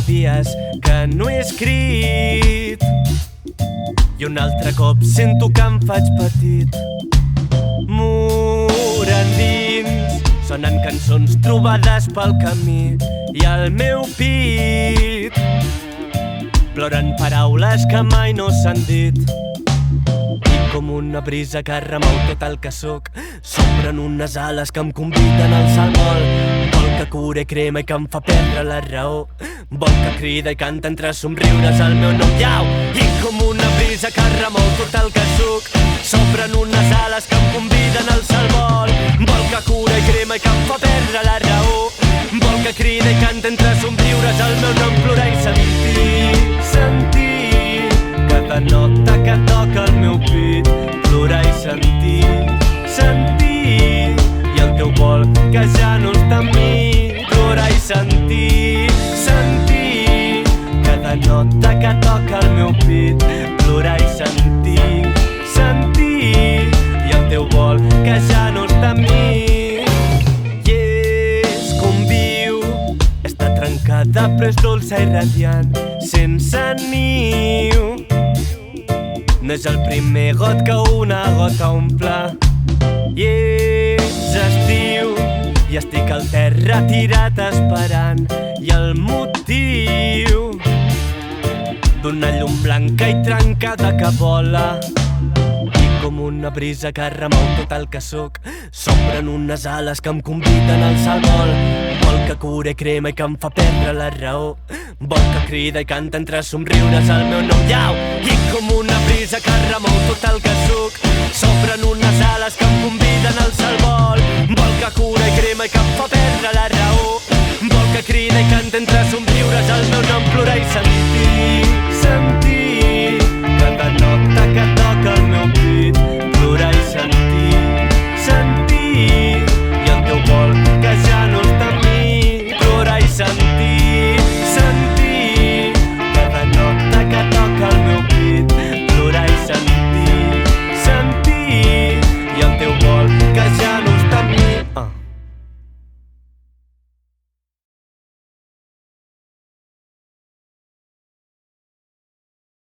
dies que no he escrit i un altre cop sento que em faig petit. Mur endins sonen cançons trobades pel camí i al meu pit ploren paraules que mai no s'han dit. I com una brisa que remou tot el que sóc, s'obren unes ales que em conviden a alçar el vol. Vol que cura i crema i que em fa perdre la raó. Vol que crida i canta entre somriures el meu nom. Iau! I com una brisa que remou tot el que sóc, s'obren unes ales que em conviden a alçar el vol. Vol que cura i crema i que em fa perdre la raó. Vol que crida i canta entre somriures el meu nom. Plorar i sentir, sentir cada nota que toca el meu pit. Plorar i sentir, sentir i el teu vol que ja no està amb mi. Plorar i sentir, sentir cada nota que toca el meu pit. Plorar i sentir, sentir i el teu vol que ja no està amb mi. I és com viu, està trencada però és dolça i radiant, sense niu. No és el primer got que una gota omple. I és estiu i estic al terra tirat esperant, i el motiu d'una llum blanca i trencada que vola. I com una brisa que remou tot el que sóc, s'obren unes ales que em conviden a alçar el vol. Vol que cura i crema i que em fa perdre la raó. Vol que crida i canta entre somriures el meu nom. Iau! I com una brisa que remou tot el que sóc, s'obren unes ales que em conviden a alçar el vol. Vol que cura i crema i que em fa perdre la raó. Vol que crida i canta entre somriures el meu nom. Plorar i sentir, sentir cada nota que toca el meu pit. Plorar i sentir, sentir i el teu vol que ja no està amb mi. Plorar i sentir, sentir cada nota que toca el meu pit. Plorar i sentir, sentir i el teu vol que ja no està amb mi.